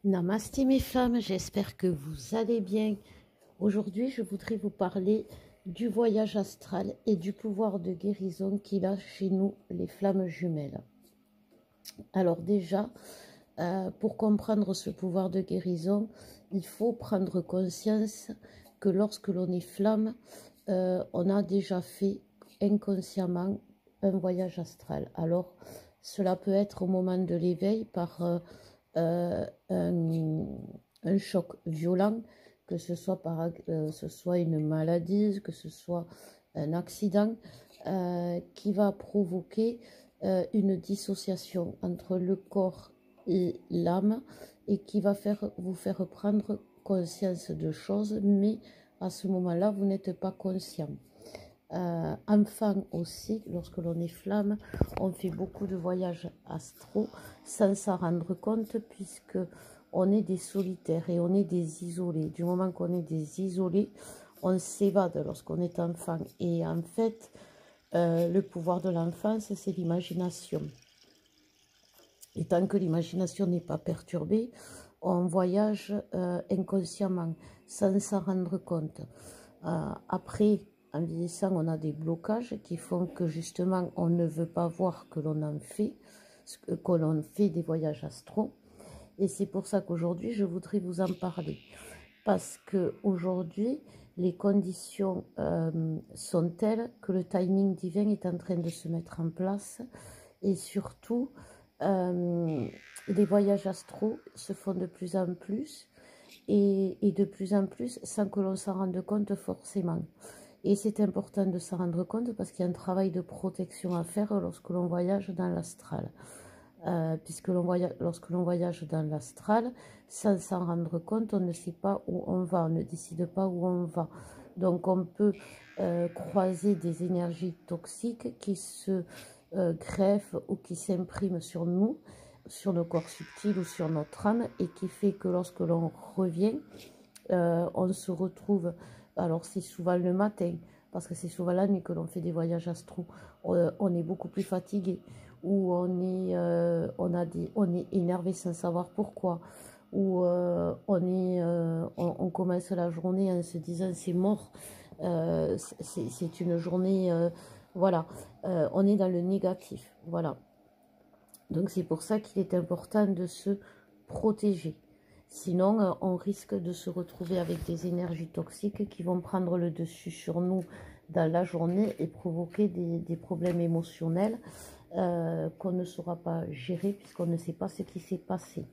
Namasté mes femmes, j'espère que vous allez bien. Aujourd'hui, je voudrais vous parler du voyage astral et du pouvoir de guérison qu'il a chez nous, les flammes jumelles. Alors déjà, pour comprendre ce pouvoir de guérison, il faut prendre conscience que lorsque l'on est flamme, on a déjà fait inconsciemment un voyage astral. Alors, cela peut être au moment de l'éveil par un choc violent, que ce soit une maladie, que ce soit un accident qui va provoquer une dissociation entre le corps et l'âme et qui va vous faire prendre conscience de choses, mais à ce moment-là, vous n'êtes pas conscient. Enfant aussi, lorsque l'on est flamme, on fait beaucoup de voyages astraux sans s'en rendre compte, puisque on est des solitaires et on est des isolés. Du moment qu'on est des isolés, on s'évade lorsqu'on est enfant. Et en fait, le pouvoir de l'enfance, c'est l'imagination. Et tant que l'imagination n'est pas perturbée, on voyage inconsciemment, sans s'en rendre compte. Après, en vieillissant, on a des blocages qui font que justement, on ne veut pas voir que l'on en fait, que l'on fait des voyages astraux. Et c'est pour ça qu'aujourd'hui, je voudrais vous en parler. Parce qu'aujourd'hui, les conditions sont telles que le timing divin est en train de se mettre en place. Et surtout, les voyages astraux se font de plus en plus. Et de plus en plus sans que l'on s'en rende compte forcément. Et c'est important de s'en rendre compte parce qu'il y a un travail de protection à faire lorsque l'on voyage dans l'astral. Puisque lorsque l'on voyage dans l'astral, sans s'en rendre compte, on ne sait pas où on va, on ne décide pas où on va. Donc on peut croiser des énergies toxiques qui se greffent ou qui s'impriment sur nous, sur nos corps subtils ou sur notre âme, et qui fait que lorsque l'on revient, on se retrouve, alors c'est souvent le matin, parce que c'est souvent la nuit que l'on fait des voyages astraux, on est beaucoup plus fatigué, ou on est énervé sans savoir pourquoi, ou on commence la journée en se disant c'est mort, c'est une journée, voilà, on est dans le négatif, voilà. Donc c'est pour ça qu'il est important de se protéger. Sinon, on risque de se retrouver avec des énergies toxiques qui vont prendre le dessus sur nous dans la journée et provoquer des problèmes émotionnels qu'on ne saura pas gérer puisqu'on ne sait pas ce qui s'est passé.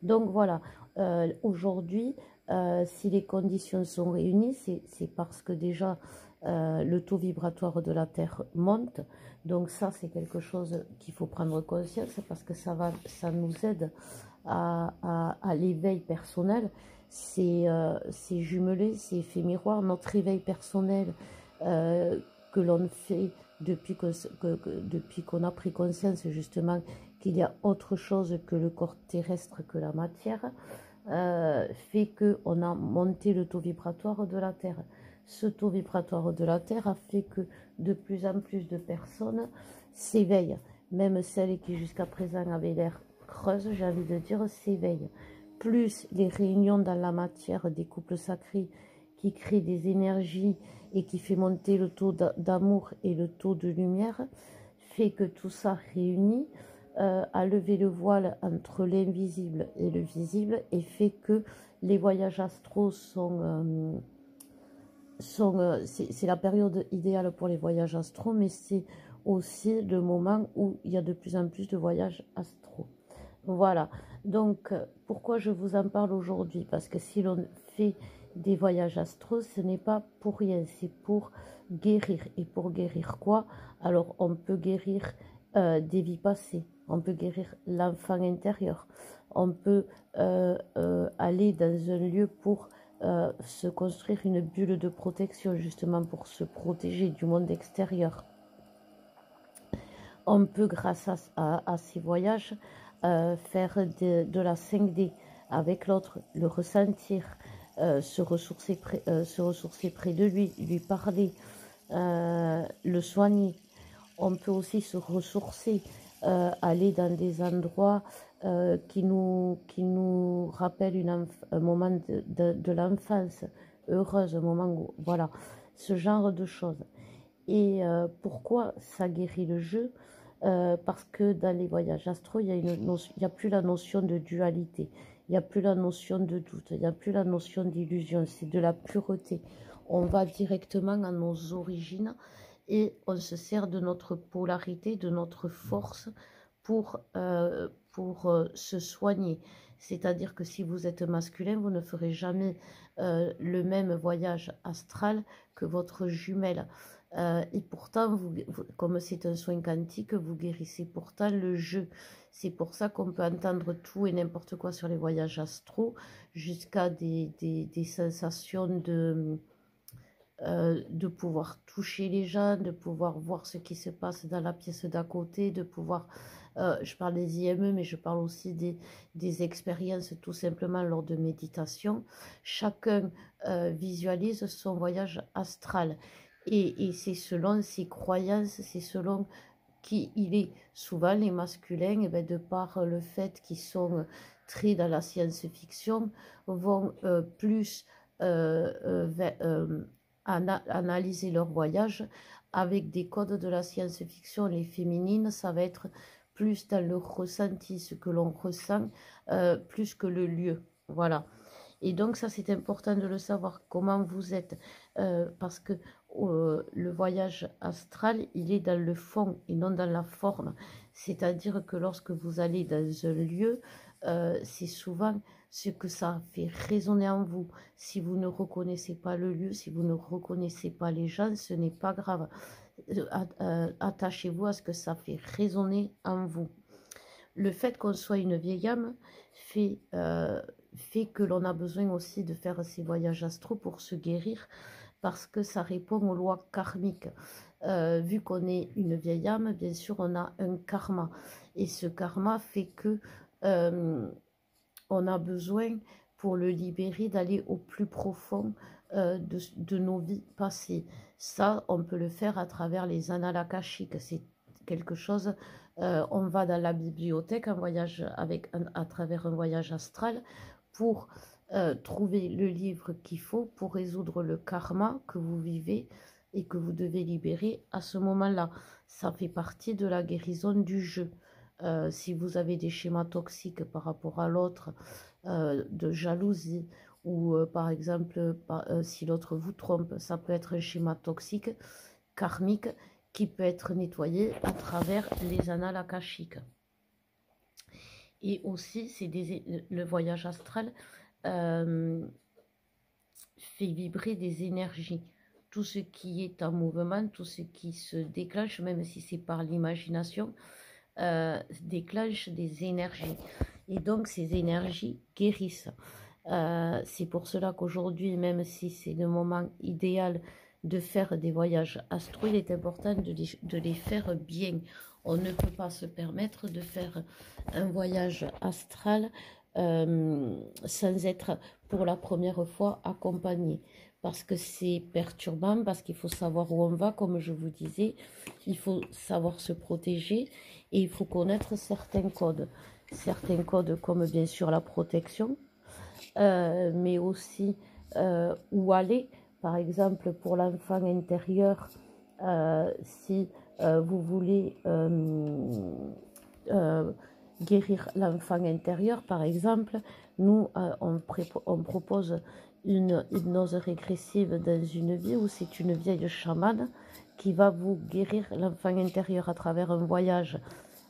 Donc voilà, aujourd'hui, si les conditions sont réunies, c'est parce que déjà le taux vibratoire de la Terre monte. Donc ça, c'est quelque chose qu'il faut prendre conscience parce que ça nous aide à l'éveil personnel. C'est jumelé, c'est effet miroir. Notre éveil personnel que l'on fait depuis qu'on a pris conscience justement qu'il y a autre chose que le corps terrestre, que la matière, fait qu'on a monté le taux vibratoire de la Terre. Ce taux vibratoire de la Terre a fait que de plus en plus de personnes s'éveillent. Même celles qui jusqu'à présent avaient l'air creuses, j'ai envie de dire, s'éveillent. Plus les réunions dans la matière des couples sacrés qui créent des énergies et qui fait monter le taux d'amour et le taux de lumière, fait que tout ça réuni a levé le voile entre l'invisible et le visible et fait que les voyages astraux c'est la période idéale pour les voyages astraux, mais c'est aussi le moment où il y a de plus en plus de voyages astraux. Voilà, donc pourquoi je vous en parle aujourd'hui? Parce que si l'on fait des voyages astraux, ce n'est pas pour rien, c'est pour guérir. Et pour guérir quoi? Alors on peut guérir des vies passées, on peut guérir l'enfant intérieur, on peut aller dans un lieu pour se construire une bulle de protection, justement pour se protéger du monde extérieur. On peut, grâce à ces voyages, faire de la 5D avec l'autre, le ressentir, se ressourcer près de lui parler, le soigner. On peut aussi se ressourcer, aller dans des endroits qui nous rappelle un moment de l'enfance heureuse, un moment où, voilà, ce genre de choses. Et pourquoi ça guérit le jeu? Parce que dans les voyages astro, il y a plus la notion de dualité, il n'y a plus la notion de doute, il n'y a plus la notion d'illusion, c'est de la pureté. On va directement à nos origines et on se sert de notre polarité, de notre force pour se soigner. C'est-à-dire que si vous êtes masculin, vous ne ferez jamais le même voyage astral que votre jumelle. Et pourtant, comme c'est un soin quantique, vous guérissez pourtant le jeu. C'est pour ça qu'on peut entendre tout et n'importe quoi sur les voyages astraux, jusqu'à des sensations de pouvoir toucher les gens, de pouvoir voir ce qui se passe dans la pièce d'à côté, de pouvoir, je parle des IME, mais je parle aussi des expériences tout simplement lors de méditation. Chacun visualise son voyage astral et c'est selon ses croyances, c'est selon qui il est. Souvent les masculins, eh bien, de par le fait qu'ils sont très dans la science-fiction, vont plus analyser leur voyage avec des codes de la science-fiction. Les féminines, ça va être plus dans le ressenti, ce que l'on ressent, plus que le lieu. Voilà. Et donc ça, c'est important de le savoir, comment vous êtes, parce que le voyage astral, il est dans le fond et non dans la forme. C'est-à-dire que lorsque vous allez dans un lieu, c'est souvent ce que ça fait résonner en vous. Si vous ne reconnaissez pas le lieu, si vous ne reconnaissez pas les gens, ce n'est pas grave. Attachez-vous à ce que ça fait résonner en vous. Le fait qu'on soit une vieille âme fait que l'on a besoin aussi de faire ces voyages astraux pour se guérir, parce que ça répond aux lois karmiques. Vu qu'on est une vieille âme, bien sûr, on a un karma. Et ce karma fait que on a besoin, pour le libérer, d'aller au plus profond de nos vies passées. Ça, on peut le faire à travers les annales akashiques. C'est quelque chose, on va dans la bibliothèque, à travers un voyage astral, pour trouver le livre qu'il faut pour résoudre le karma que vous vivez et que vous devez libérer à ce moment-là. Ça fait partie de la guérison du jeu. Si vous avez des schémas toxiques par rapport à l'autre, de jalousie, ou par exemple, si l'autre vous trompe, ça peut être un schéma toxique, karmique, qui peut être nettoyé à travers les annales akashiques. Et aussi, le voyage astral fait vibrer des énergies. Tout ce qui est en mouvement, tout ce qui se déclenche, même si c'est par l'imagination, déclenche des énergies. Et donc, ces énergies guérissent. C'est pour cela qu'aujourd'hui, même si c'est le moment idéal de faire des voyages astro, il est important de les faire bien. On ne peut pas se permettre de faire un voyage astral sans être pour la première fois accompagné, parce que c'est perturbant, parce qu'il faut savoir où on va, comme je vous disais, il faut savoir se protéger et il faut connaître certains codes comme bien sûr la protection, mais aussi où aller. Par exemple, pour l'enfant intérieur, si vous voulez guérir l'enfant intérieur, par exemple, nous, on propose une hypnose régressive dans une vie où c'est une vieille chamane qui va vous guérir l'enfant intérieur à travers un voyage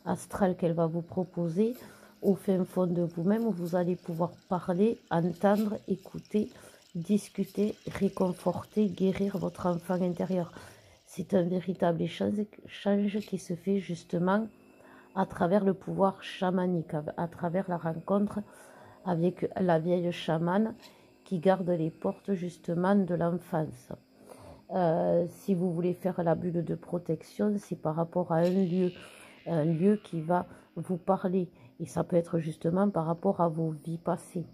astral qu'elle va vous proposer au fin fond de vous-même, où vous allez pouvoir parler, entendre, écouter, discuter, réconforter, guérir votre enfant intérieur. C'est un véritable échange qui se fait justement à travers le pouvoir chamanique, à travers la rencontre avec la vieille chamane qui garde les portes justement de l'enfance. Si vous voulez faire la bulle de protection, c'est par rapport à un lieu qui va vous parler. Et ça peut être justement par rapport à vos vies passées.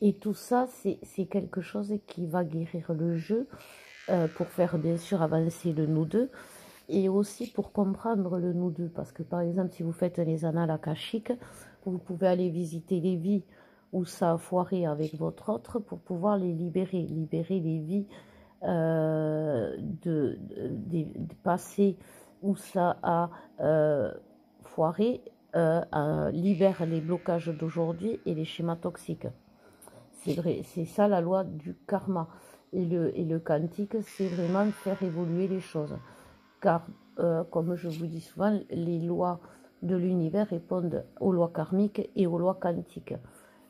Et tout ça, c'est quelque chose qui va guérir le jeu pour faire bien sûr avancer le nous deux. et aussi pour comprendre le nous deux. Parce que par exemple, si vous faites les annales akashiques, vous pouvez aller visiter les vies où ça a foiré avec votre autre pour pouvoir les libérer les vies de passé où ça a foiré, libère les blocages d'aujourd'hui et les schémas toxiques. C'est vrai, c'est ça la loi du karma. Et le quantique, c'est vraiment faire évoluer les choses. Car, comme je vous dis souvent, les lois de l'univers répondent aux lois karmiques et aux lois quantiques.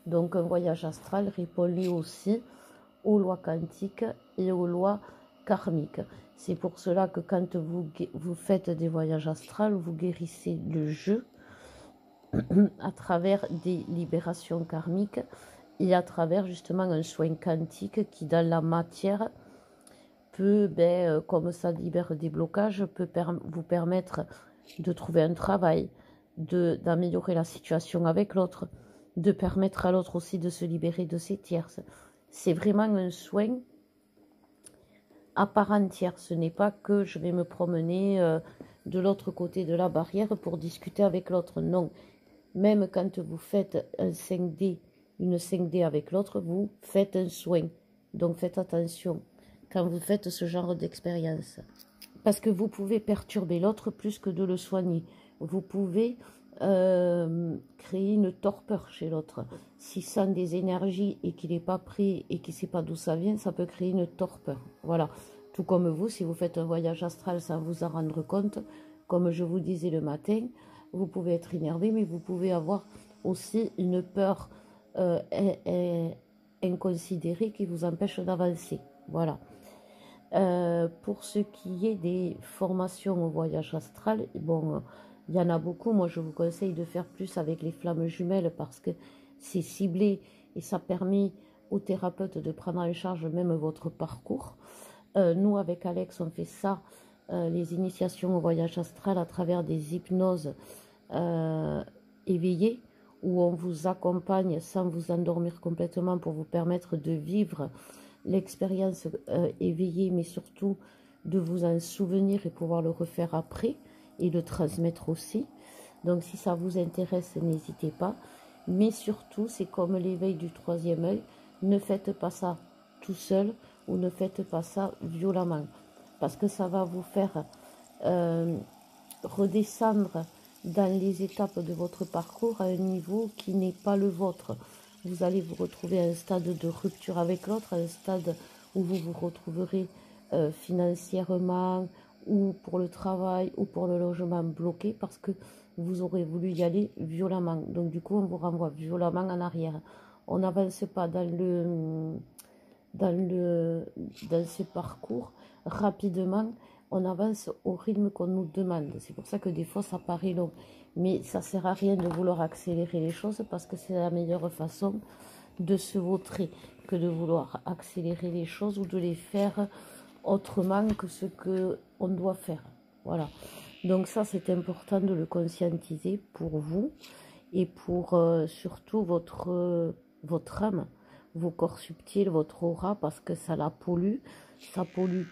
Donc un voyage astral répond lui aussi aux lois quantiques et aux lois karmiques. C'est pour cela que quand vous faites des voyages astrales, vous guérissez le jeu à travers des libérations karmiques et à travers justement un soin quantique qui dans la matière peut, comme ça libère des blocages, peut vous permettre de trouver un travail, d'améliorer la situation avec l'autre, de permettre à l'autre aussi de se libérer de ses tierces. C'est vraiment un soin à part entière. Ce n'est pas que je vais me promener de l'autre côté de la barrière pour discuter avec l'autre. Non. Même quand vous faites un 5D, une 5D avec l'autre, vous faites un soin. Donc faites attention quand vous faites ce genre d'expérience. Parce que vous pouvez perturber l'autre plus que de le soigner. Vous pouvez créer une torpeur chez l'autre. S'il sent des énergies et qu'il n'est pas prêt et qu'il ne sait pas d'où ça vient, ça peut créer une torpeur. Voilà. Tout comme vous, si vous faites un voyage astral sans vous en rendre compte, comme je vous disais le matin, vous pouvez être énervé, mais vous pouvez avoir aussi une peur inconsidérée qui vous empêche d'avancer. Voilà. Pour ce qui est des formations au voyage astral, bon, il y en a beaucoup. Moi, je vous conseille de faire plus avec les flammes jumelles parce que c'est ciblé et ça permet aux thérapeutes de prendre en charge même votre parcours. Nous, avec Alex, on fait ça, les initiations au voyage astral à travers des hypnoses éveillées où on vous accompagne sans vous endormir complètement pour vous permettre de vivre l'expérience éveillée, mais surtout de vous en souvenir et pouvoir le refaire après et le transmettre aussi. Donc si ça vous intéresse, n'hésitez pas. Mais surtout, c'est comme l'éveil du troisième œil, ne faites pas ça tout seul ou ne faites pas ça violemment. Parce que ça va vous faire redescendre dans les étapes de votre parcours à un niveau qui n'est pas le vôtre. Vous allez vous retrouver à un stade de rupture avec l'autre, à un stade où vous vous retrouverez financièrement ou pour le travail ou pour le logement bloqué parce que vous aurez voulu y aller violemment. Donc du coup, on vous renvoie violemment en arrière. On n'avance pas dans ce parcours rapidement. On avance au rythme qu'on nous demande. C'est pour ça que des fois, ça paraît long. Mais ça ne sert à rien de vouloir accélérer les choses parce que c'est la meilleure façon de se vautrer que de vouloir accélérer les choses ou de les faire autrement que ce qu'on doit faire. Voilà. Donc ça, c'est important de le conscientiser pour vous et pour surtout votre âme, vos corps subtils, votre aura, parce que ça la pollue. Ça pollue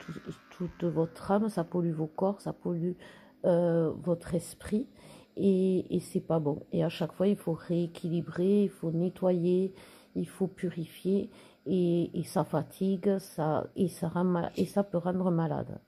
toute votre âme, ça pollue vos corps, ça pollue votre esprit. Et c'est pas bon. Et à chaque fois, il faut rééquilibrer, il faut nettoyer, il faut purifier. Et ça fatigue, ça peut rendre malade.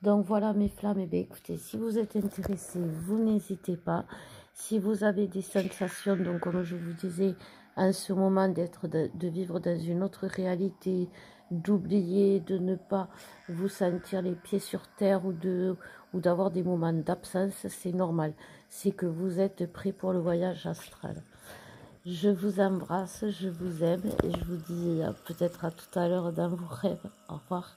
Donc voilà mes flammes, et bien écoutez, si vous êtes intéressés, vous n'hésitez pas. Si vous avez des sensations, donc comme je vous disais, en ce moment de vivre dans une autre réalité, d'oublier, de ne pas vous sentir les pieds sur terre ou d'avoir des moments d'absence, c'est normal. C'est que vous êtes prêts pour le voyage astral. Je vous embrasse, je vous aime et je vous dis peut-être à tout à l'heure dans vos rêves. Au revoir.